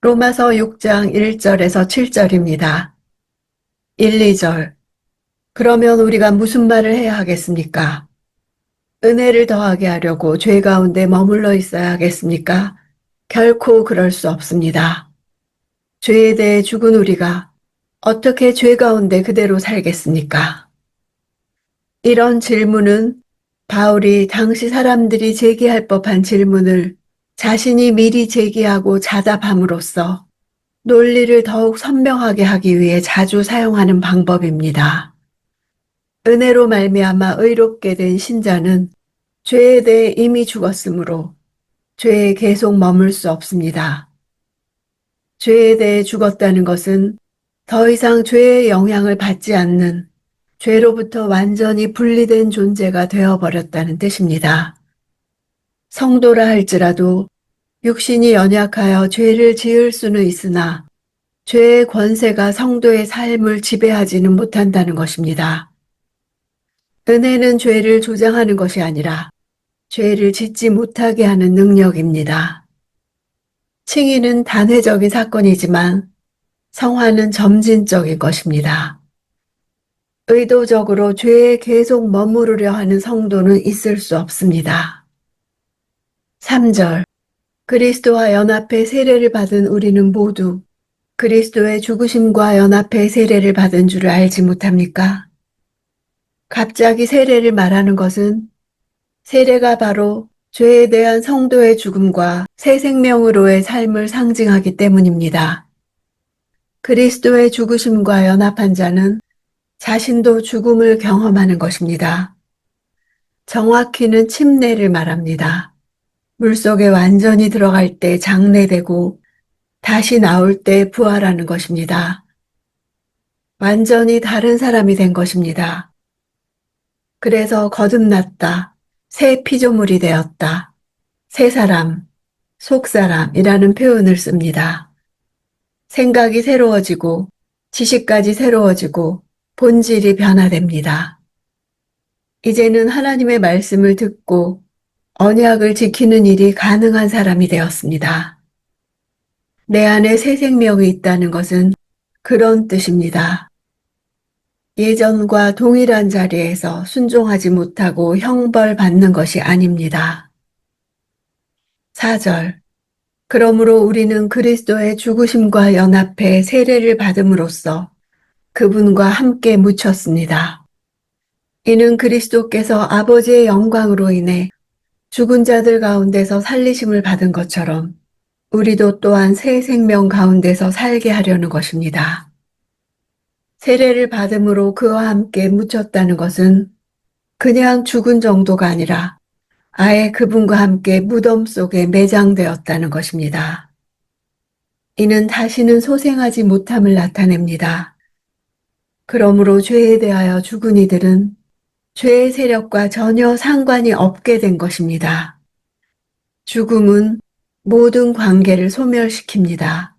로마서 6장 1절에서 7절입니다. 1, 2절. 그러면 우리가 무슨 말을 해야 하겠습니까? 은혜를 더하게 하려고 죄 가운데 머물러 있어야 하겠습니까? 결코 그럴 수 없습니다. 죄에 대해 죽은 우리가 어떻게 죄 가운데 그대로 살겠습니까? 이런 질문은 바울이 당시 사람들이 제기할 법한 질문을 자신이 미리 제기하고 자답함으로써 논리를 더욱 선명하게 하기 위해 자주 사용하는 방법입니다. 은혜로 말미암아 의롭게 된 신자는 죄에 대해 이미 죽었으므로 죄에 계속 머물 수 없습니다. 죄에 대해 죽었다는 것은 더 이상 죄의 영향을 받지 않는 죄로부터 완전히 분리된 존재가 되어버렸다는 뜻입니다. 성도라 할지라도 육신이 연약하여 죄를 지을 수는 있으나 죄의 권세가 성도의 삶을 지배하지는 못한다는 것입니다. 은혜는 죄를 조장하는 것이 아니라 죄를 짓지 못하게 하는 능력입니다. 칭의는 단회적인 사건이지만 성화는 점진적인 것입니다. 의도적으로 죄에 계속 머무르려 하는 성도는 있을 수 없습니다. 3절. 그리스도와 연합해 세례를 받은 우리는 모두 그리스도의 죽으심과 연합해 세례를 받은 줄을 알지 못합니까? 갑자기 세례를 말하는 것은 세례가 바로 죄에 대한 성도의 죽음과 새 생명으로의 삶을 상징하기 때문입니다. 그리스도의 죽으심과 연합한 자는 자신도 죽음을 경험하는 것입니다. 정확히는 침례를 말합니다. 물속에 완전히 들어갈 때 장래되고 다시 나올 때 부활하는 것입니다. 완전히 다른 사람이 된 것입니다. 그래서 거듭났다, 새 피조물이 되었다, 새 사람, 속사람이라는 표현을 씁니다. 생각이 새로워지고 지식까지 새로워지고 본질이 변화됩니다. 이제는 하나님의 말씀을 듣고 언약을 지키는 일이 가능한 사람이 되었습니다. 내 안에 새 생명이 있다는 것은 그런 뜻입니다. 예전과 동일한 자리에서 순종하지 못하고 형벌받는 것이 아닙니다. 4절. 그러므로 우리는 그리스도의 죽으심과 연합해 세례를 받음으로써 그분과 함께 묻혔습니다. 이는 그리스도께서 아버지의 영광으로 인해 죽은 자들 가운데서 살리심을 받은 것처럼 우리도 또한 새 생명 가운데서 살게 하려는 것입니다. 세례를 받음으로 그와 함께 묻혔다는 것은 그냥 죽은 정도가 아니라 아예 그분과 함께 무덤 속에 매장되었다는 것입니다. 이는 다시는 소생하지 못함을 나타냅니다. 그러므로 죄에 대하여 죽은 이들은 죄의 세력과 전혀 상관이 없게 된 것입니다. 죽음은 모든 관계를 소멸시킵니다.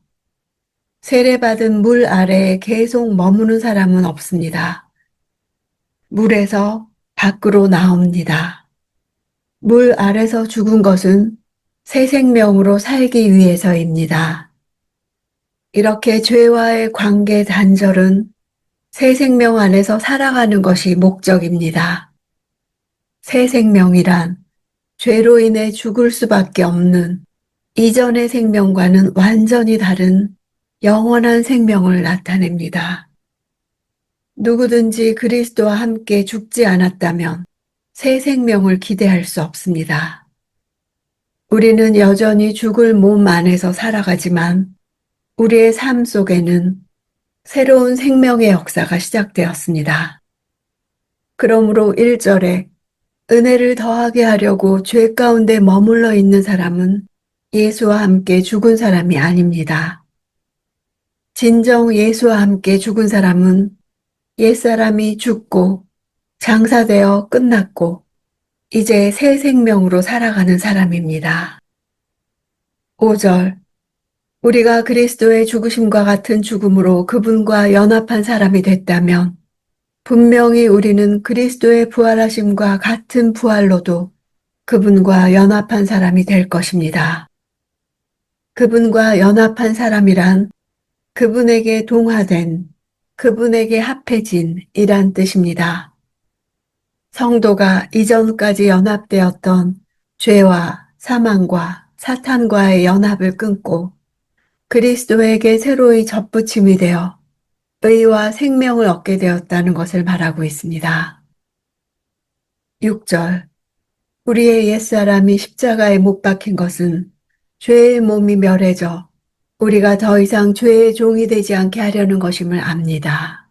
세례받은 물 아래에 계속 머무는 사람은 없습니다. 물에서 밖으로 나옵니다. 물 아래서 죽은 것은 새 생명으로 살기 위해서입니다. 이렇게 죄와의 관계 단절은 새 생명 안에서 살아가는 것이 목적입니다. 새 생명이란 죄로 인해 죽을 수밖에 없는 이전의 생명과는 완전히 다른 영원한 생명을 나타냅니다. 누구든지 그리스도와 함께 죽지 않았다면 새 생명을 기대할 수 없습니다. 우리는 여전히 죽을 몸 안에서 살아가지만 우리의 삶 속에는 새로운 생명의 역사가 시작되었습니다. 그러므로 1절에 은혜를 더하게 하려고 죄 가운데 머물러 있는 사람은 예수와 함께 죽은 사람이 아닙니다. 진정 예수와 함께 죽은 사람은 옛사람이 죽고 장사되어 끝났고 이제 새 생명으로 살아가는 사람입니다. 5절. 우리가 그리스도의 죽으심과 같은 죽음으로 그분과 연합한 사람이 됐다면 분명히 우리는 그리스도의 부활하심과 같은 부활로도 그분과 연합한 사람이 될 것입니다. 그분과 연합한 사람이란 그분에게 동화된, 그분에게 합해진 이란 뜻입니다. 성도가 이전까지 연합되었던 죄와 사망과 사탄과의 연합을 끊고 그리스도에게 새로이 접붙임이 되어 의와 생명을 얻게 되었다는 것을 말하고 있습니다. 6절. 우리의 옛사람이 십자가에 못 박힌 것은 죄의 몸이 멸해져 우리가 더 이상 죄의 종이 되지 않게 하려는 것임을 압니다.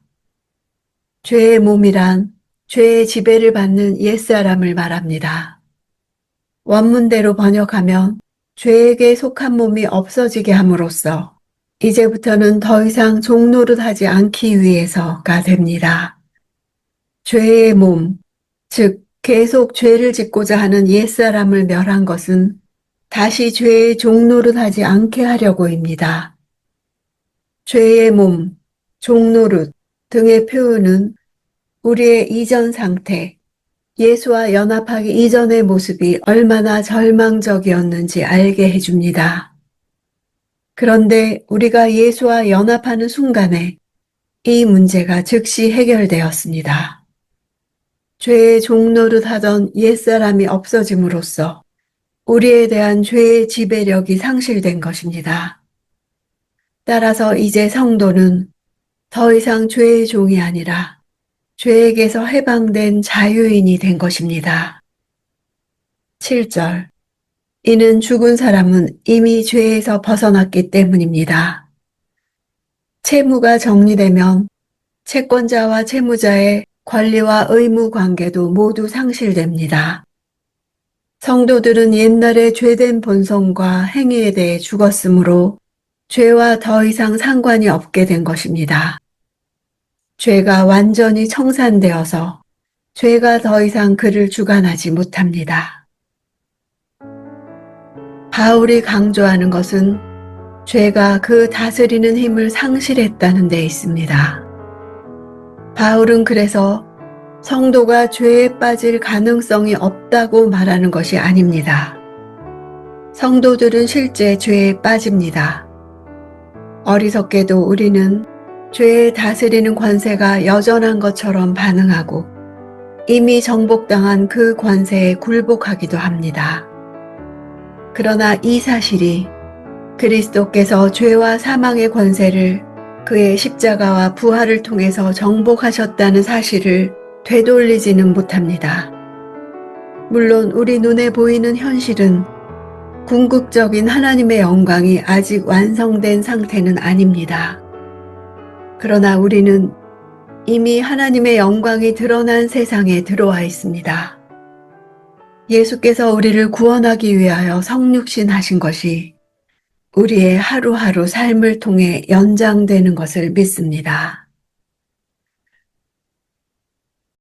죄의 몸이란 죄의 지배를 받는 옛사람을 말합니다. 원문대로 번역하면 죄에게 속한 몸이 없어지게 함으로써 이제부터는 더 이상 종노릇하지 않기 위해서가 됩니다. 죄의 몸, 즉 계속 죄를 짓고자 하는 옛사람을 멸한 것은 다시 죄의 종노릇하지 않게 하려고입니다. 죄의 몸, 종노릇 등의 표현은 우리의 이전 상태, 예수와 연합하기 이전의 모습이 얼마나 절망적이었는지 알게 해줍니다. 그런데 우리가 예수와 연합하는 순간에 이 문제가 즉시 해결되었습니다. 죄의 종노릇 하던 옛사람이 없어짐으로써 우리에 대한 죄의 지배력이 상실된 것입니다. 따라서 이제 성도는 더 이상 죄의 종이 아니라 죄에게서 해방된 자유인이 된 것입니다. 7절. 이는 죽은 사람은 이미 죄에서 벗어났기 때문입니다. 채무가 정리되면 채권자와 채무자의 권리와 의무 관계도 모두 상실됩니다. 성도들은 옛날에 죄된 본성과 행위에 대해 죽었으므로 죄와 더 이상 상관이 없게 된 것입니다. 죄가 완전히 청산되어서 죄가 더 이상 그를 주관하지 못합니다. 바울이 강조하는 것은 죄가 그 다스리는 힘을 상실했다는 데 있습니다. 바울은 그래서 성도가 죄에 빠질 가능성이 없다고 말하는 것이 아닙니다. 성도들은 실제 죄에 빠집니다. 어리석게도 우리는 죄에 다스리는 권세가 여전한 것처럼 반응하고 이미 정복당한 그 권세에 굴복하기도 합니다. 그러나 이 사실이 그리스도께서 죄와 사망의 권세를 그의 십자가와 부활을 통해서 정복하셨다는 사실을 되돌리지는 못합니다. 물론 우리 눈에 보이는 현실은 궁극적인 하나님의 영광이 아직 완성된 상태는 아닙니다. 그러나 우리는 이미 하나님의 영광이 드러난 세상에 들어와 있습니다. 예수께서 우리를 구원하기 위하여 성육신 하신 것이 우리의 하루하루 삶을 통해 연장되는 것을 믿습니다.